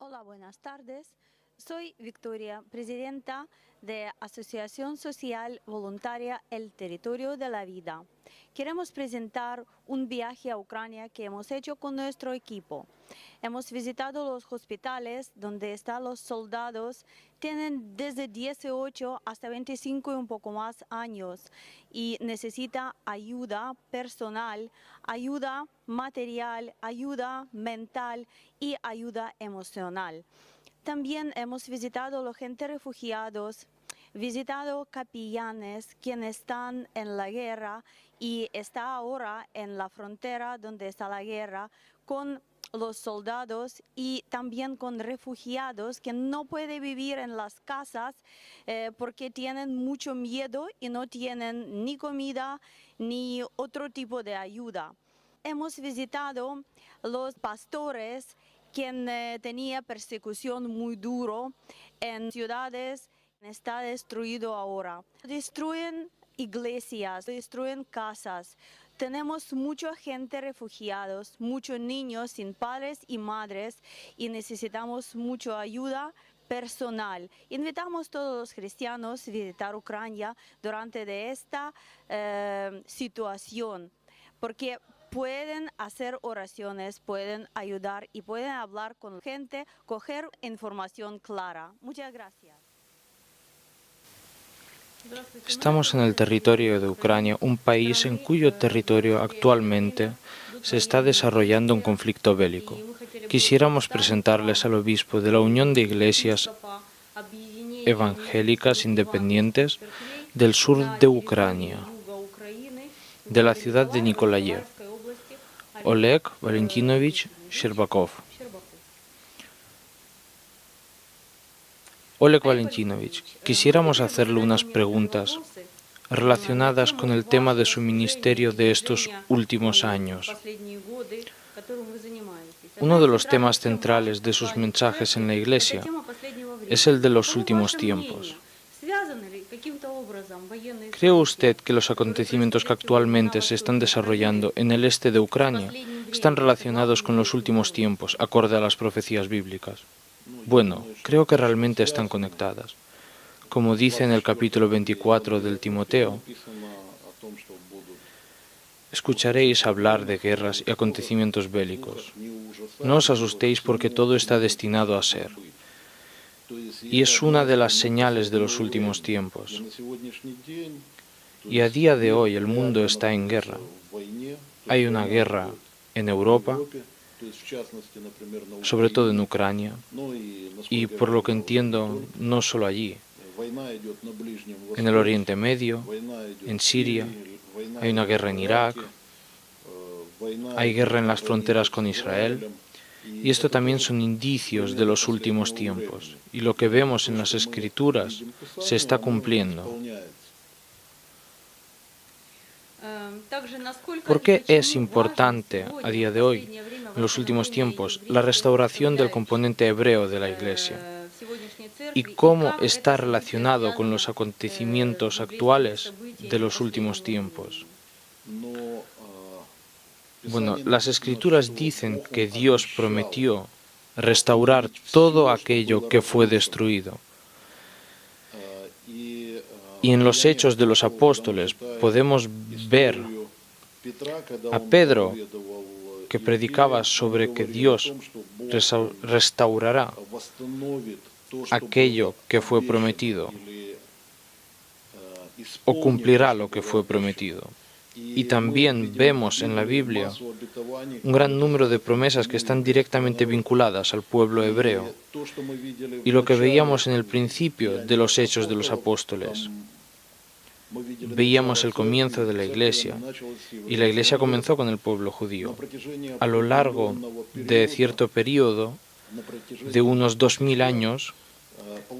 Hola, buenas tardes. Soy Victoria, presidenta de Asociación Social Voluntaria El Territorio de la Vida. Queremos presentar un viaje a Ucrania que hemos hecho con nuestro equipo. Hemos visitado los hospitales donde están los soldados, tienen desde 18 hasta 25 y un poco más años y necesitan ayuda personal, ayuda material, ayuda mental y ayuda emocional. También hemos visitado a la gente refugiados, visitado capellanes quienes están en la guerra y está ahora en la frontera donde está la guerra con los soldados y también con refugiados que no pueden vivir en las casas porque tienen mucho miedo y no tienen ni comida ni otro tipo de ayuda. Hemos visitado los pastores quien tenía persecución muy duro en ciudades que está destruido ahora. Destruyen iglesias, destruyen casas. Tenemos mucha gente refugiados, muchos niños sin padres y madres y necesitamos mucha ayuda personal. Invitamos a todos los cristianos a visitar Ucrania durante esta situación, porque pueden hacer oraciones, pueden ayudar y pueden hablar con gente, coger información clara. Muchas gracias. Estamos en el territorio de Ucrania, un país en cuyo territorio actualmente se está desarrollando un conflicto bélico. Quisiéramos presentarles al obispo de la Unión de Iglesias Evangélicas Independientes del sur de Ucrania, de la ciudad de Nikolayev, Oleg Valentinovich Sherbakov. Oleg Valentinovich, quisiéramos hacerle unas preguntas relacionadas con el tema de su ministerio de estos últimos años. Uno de los temas centrales de sus mensajes en la Iglesia es el de los últimos tiempos. ¿Cree usted que los acontecimientos que actualmente se están desarrollando en el este de Ucrania están relacionados con los últimos tiempos, acorde a las profecías bíblicas? Bueno, creo que realmente están conectadas. Como dice en el capítulo 24 del Timoteo, escucharéis hablar de guerras y acontecimientos bélicos. No os asustéis porque todo está destinado a ser. Y es una de las señales de los últimos tiempos. Y a día de hoy el mundo está en guerra. Hay una guerra en Europa, sobre todo en Ucrania, y por lo que entiendo, no solo allí. En el Oriente Medio, en Siria, hay una guerra en Irak, hay guerra en las fronteras con Israel, y esto también son indicios de los últimos tiempos, y lo que vemos en las Escrituras se está cumpliendo. ¿Por qué es importante a día de hoy, en los últimos tiempos, la restauración del componente hebreo de la Iglesia? ¿Y cómo está relacionado con los acontecimientos actuales de los últimos tiempos? Bueno, las Escrituras dicen que Dios prometió restaurar todo aquello que fue destruido. Y en los Hechos de los Apóstoles podemos ver a Pedro que predicaba sobre que Dios restaurará aquello que fue prometido o cumplirá lo que fue prometido. Y también vemos en la Biblia un gran número de promesas que están directamente vinculadas al pueblo hebreo. Y lo que veíamos en el principio de los Hechos de los Apóstoles. Veíamos el comienzo de la Iglesia, y la Iglesia comenzó con el pueblo judío. A lo largo de cierto periodo, de unos 2000 años,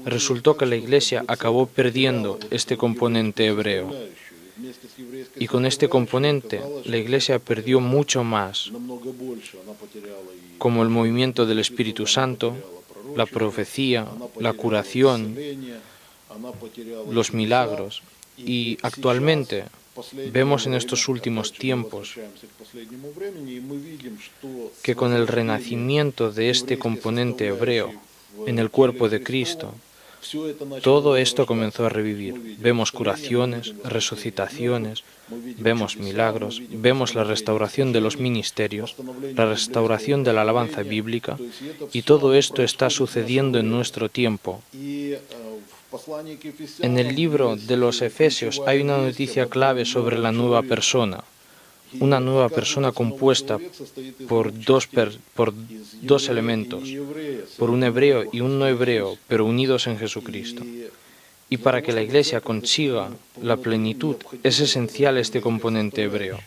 resultó que la Iglesia acabó perdiendo este componente hebreo. Y con este componente, la Iglesia perdió mucho más, como el movimiento del Espíritu Santo, la profecía, la curación, los milagros. Y actualmente vemos en estos últimos tiempos que con el renacimiento de este componente hebreo en el cuerpo de Cristo, todo esto comenzó a revivir. Vemos curaciones, resucitaciones, vemos milagros, vemos la restauración de los ministerios, la restauración de la alabanza bíblica, y todo esto está sucediendo en nuestro tiempo. En el libro de los Efesios hay una noticia clave sobre la nueva persona, una nueva persona compuesta por dos elementos, por un hebreo y un no hebreo, pero unidos en Jesucristo. Y para que la Iglesia consiga la plenitud, es esencial este componente hebreo.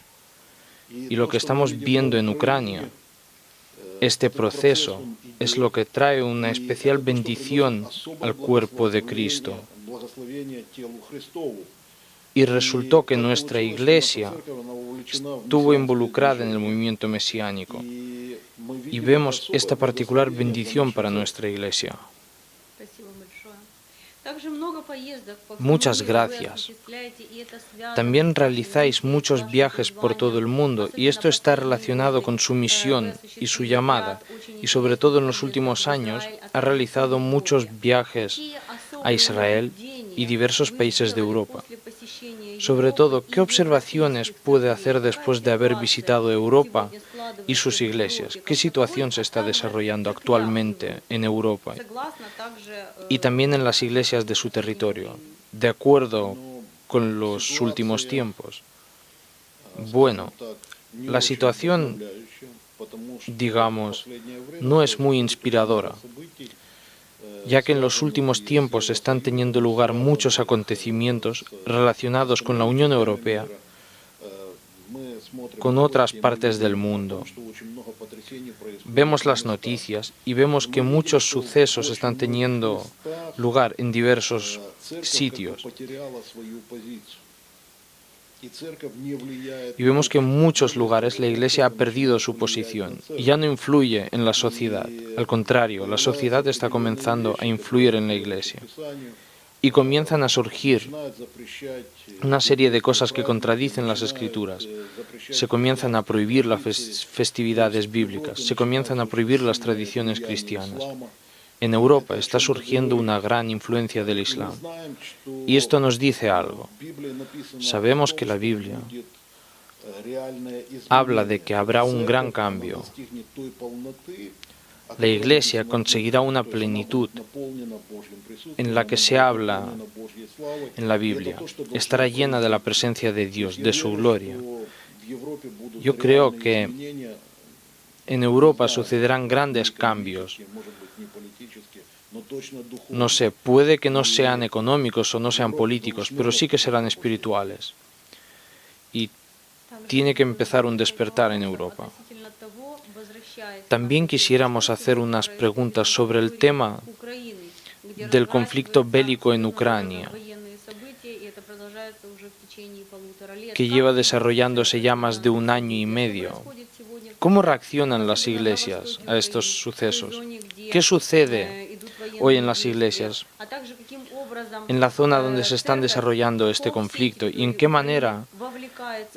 Y lo que estamos viendo en Ucrania, este proceso, es lo que trae una especial bendición al cuerpo de Cristo. Y resultó que nuestra Iglesia estuvo involucrada en el movimiento mesiánico. Y vemos esta particular bendición para nuestra Iglesia. Muchas gracias. También realizáis muchos viajes por todo el mundo, y esto está relacionado con su misión y su llamada. Y sobre todo en los últimos años ha realizado muchos viajes a Israel y diversos países de Europa. Sobre todo, ¿qué observaciones puede hacer después de haber visitado Europa y sus iglesias? ¿Qué situación se está desarrollando actualmente en Europa y también en las iglesias de su territorio, de acuerdo con los últimos tiempos? Bueno, la situación, digamos, no es muy inspiradora, ya que en los últimos tiempos están teniendo lugar muchos acontecimientos relacionados con la Unión Europea, con otras partes del mundo. Vemos las noticias y vemos que muchos sucesos están teniendo lugar en diversos sitios. Y vemos que en muchos lugares la Iglesia ha perdido su posición y ya no influye en la sociedad. Al contrario, la sociedad está comenzando a influir en la Iglesia. Y comienzan a surgir una serie de cosas que contradicen las Escrituras. Se comienzan a prohibir las festividades bíblicas, se comienzan a prohibir las tradiciones cristianas. En Europa está surgiendo una gran influencia del Islam. Y esto nos dice algo. Sabemos que la Biblia habla de que habrá un gran cambio. La Iglesia conseguirá una plenitud en la que se habla en la Biblia. Estará llena de la presencia de Dios, de su gloria. Yo creo que en Europa sucederán grandes cambios. No sé, puede que no sean económicos o no sean políticos, pero sí que serán espirituales. Y tiene que empezar un despertar en Europa. También quisiéramos hacer unas preguntas sobre el tema del conflicto bélico en Ucrania, que lleva desarrollándose ya más de un año y medio. ¿Cómo reaccionan las iglesias a estos sucesos? ¿Qué sucede hoy en las iglesias, en la zona donde se están desarrollando este conflicto, y en qué manera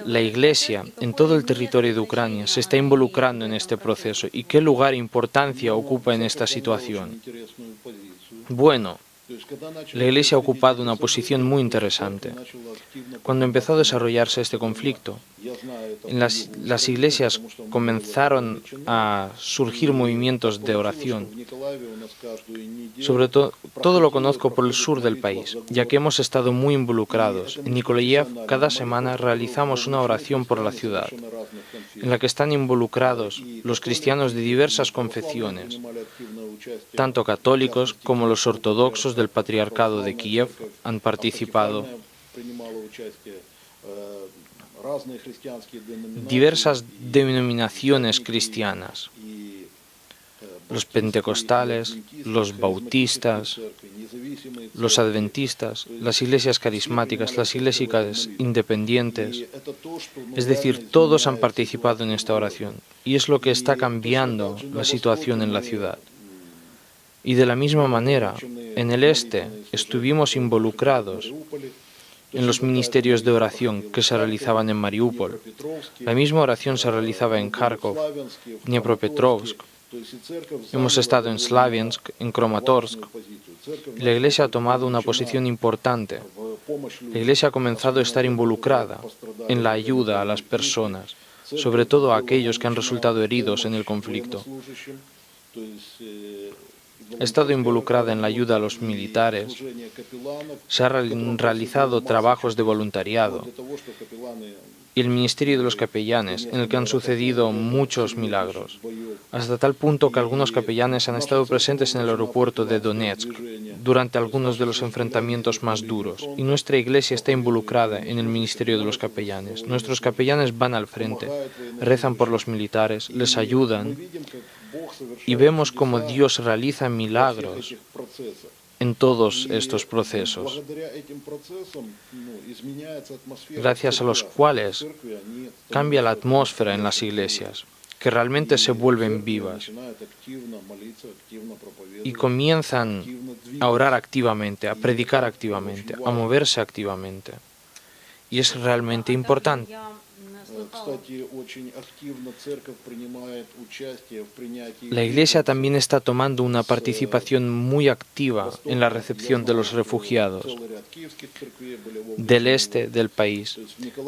la Iglesia en todo el territorio de Ucrania se está involucrando en este proceso y qué lugar e importancia ocupa en esta situación? Bueno, la Iglesia ha ocupado una posición muy interesante. Cuando empezó a desarrollarse este conflicto, en las iglesias comenzaron a surgir movimientos de oración. Sobre todo lo conozco por el sur del país, ya que hemos estado muy involucrados. En Nikolaev cada semana realizamos una oración por la ciudad, en la que están involucrados los cristianos de diversas confesiones, tanto católicos como los ortodoxos del Patriarcado de Kiev han participado. Diversas denominaciones cristianas, los pentecostales, los bautistas, los adventistas, las iglesias carismáticas, las iglesias independientes, es decir, todos han participado en esta oración, y es lo que está cambiando la situación en la ciudad. Y de la misma manera, en el este estuvimos involucrados en los ministerios de oración que se realizaban en Mariupol. La misma oración se realizaba en Kharkov, Dnepropetrovsk. Hemos estado en Slaviansk, en Kramatorsk. La Iglesia ha tomado una posición importante. La Iglesia ha comenzado a estar involucrada en la ayuda a las personas, sobre todo a aquellos que han resultado heridos en el conflicto. Ha estado involucrada en la ayuda a los militares. Se han realizado trabajos de voluntariado. Y el Ministerio de los Capellanes, en el que han sucedido muchos milagros, hasta tal punto que algunos capellanes han estado presentes en el aeropuerto de Donetsk durante algunos de los enfrentamientos más duros. Y nuestra Iglesia está involucrada en el Ministerio de los Capellanes. Nuestros capellanes van al frente, rezan por los militares, les ayudan, y vemos cómo Dios realiza milagros en todos estos procesos, gracias a los cuales cambia la atmósfera en las iglesias, que realmente se vuelven vivas y comienzan a orar activamente, a predicar activamente, a moverse activamente. Y es realmente importante. La Iglesia también está tomando una participación muy activa en la recepción de los refugiados del este del país.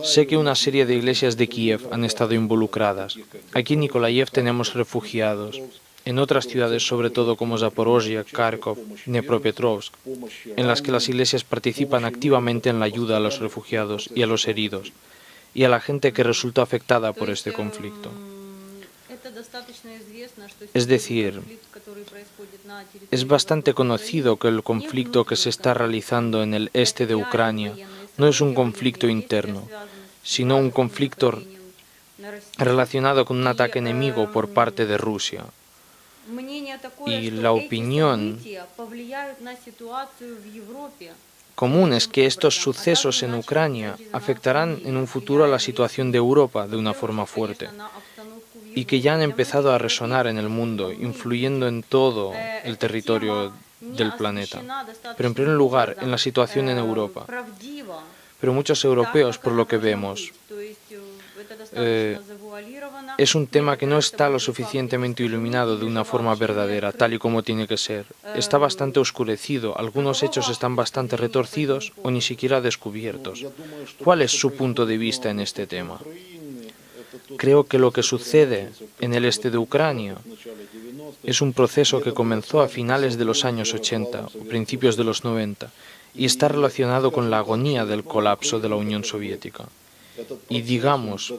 Sé que una serie de iglesias de Kiev han estado involucradas. Aquí en Nikolaev tenemos refugiados. En otras ciudades, sobre todo como Zaporozhye, Kharkov, Dnepropetrovsk, en las que las iglesias participan activamente en la ayuda a los refugiados y a los heridos, y a la gente que resultó afectada por este conflicto. Es decir, es bastante conocido que el conflicto que se está realizando en el este de Ucrania no es un conflicto interno, sino un conflicto relacionado con un ataque enemigo por parte de Rusia. Y la opinión común es que estos sucesos en Ucrania afectarán en un futuro a la situación de Europa de una forma fuerte y que ya han empezado a resonar en el mundo, influyendo en todo el territorio del planeta. Pero en primer lugar, en la situación en Europa. Pero muchos europeos, por lo que vemos, es un tema que no está lo suficientemente iluminado de una forma verdadera, tal y como tiene que ser. Está bastante oscurecido, algunos hechos están bastante retorcidos o ni siquiera descubiertos. ¿Cuál es su punto de vista en este tema? Creo que lo que sucede en el este de Ucrania es un proceso que comenzó a finales de los años 80 o principios de los 90 y está relacionado con la agonía del colapso de la Unión Soviética. Y digamos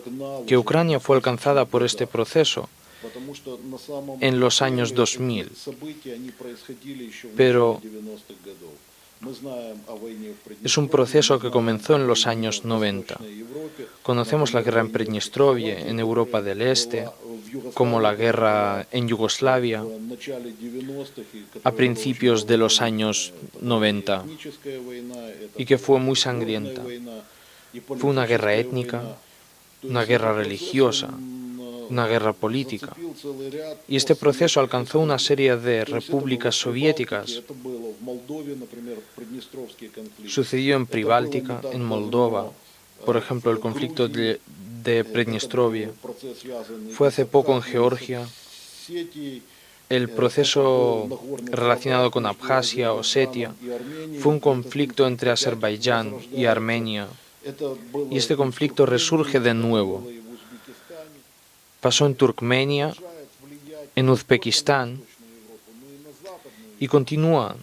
que Ucrania fue alcanzada por este proceso en los años 2000, pero es un proceso que comenzó en los años 90. Conocemos la guerra en Prednistrovie, en Europa del Este, como la guerra en Yugoslavia, a principios de los años 90, y que fue muy sangrienta. Fue una guerra étnica, una guerra religiosa, una guerra política. Y este proceso alcanzó una serie de repúblicas soviéticas. Sucedió en Pribáltica, en Moldova, por ejemplo, el conflicto de Prednistrovie. Fue hace poco en Georgia. El proceso relacionado con Abjasia, Osetia, fue un conflicto entre Azerbaiyán y Armenia. Y este conflicto resurge de nuevo. Pasó en Turkmenia, en Uzbekistán, y continúa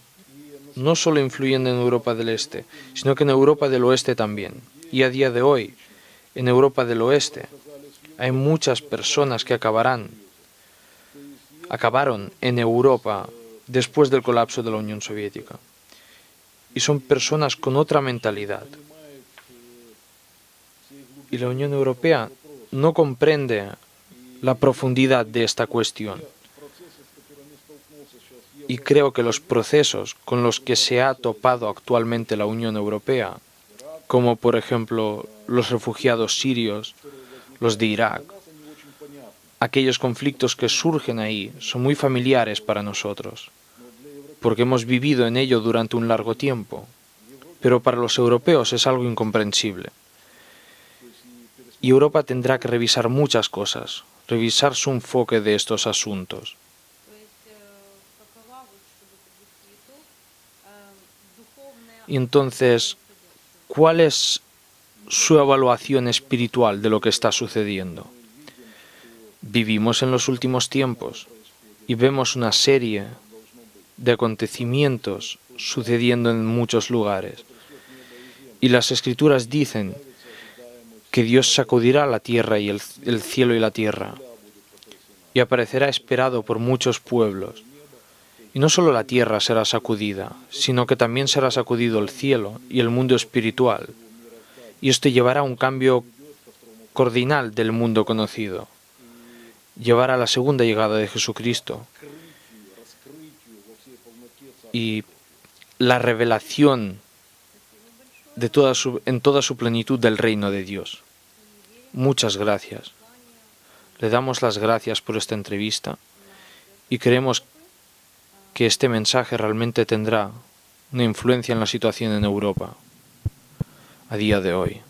no solo influyendo en Europa del Este, sino que en Europa del Oeste también. Y a día de hoy, en Europa del Oeste, hay muchas personas que acabaron en Europa después del colapso de la Unión Soviética. Y son personas con otra mentalidad. Y la Unión Europea no comprende la profundidad de esta cuestión. Y creo que los procesos con los que se ha topado actualmente la Unión Europea, como por ejemplo los refugiados sirios, los de Irak, aquellos conflictos que surgen ahí son muy familiares para nosotros, porque hemos vivido en ello durante un largo tiempo. pero para los europeos es algo incomprensible. Y Europa tendrá que revisar muchas cosas, revisar su enfoque de estos asuntos. Y entonces, ¿cuál es su evaluación espiritual de lo que está sucediendo? Vivimos en los últimos tiempos y vemos una serie de acontecimientos sucediendo en muchos lugares. Y las Escrituras dicen que Dios sacudirá la tierra y el cielo y la tierra, y aparecerá esperado por muchos pueblos. Y no solo la tierra será sacudida, sino que también será sacudido el cielo y el mundo espiritual. Y esto llevará a un cambio cardinal del mundo conocido. Llevará a la segunda llegada de Jesucristo y la revelación en toda su plenitud del reino de Dios. Muchas gracias. Le damos las gracias por esta entrevista y creemos que este mensaje realmente tendrá una influencia en la situación en Europa a día de hoy.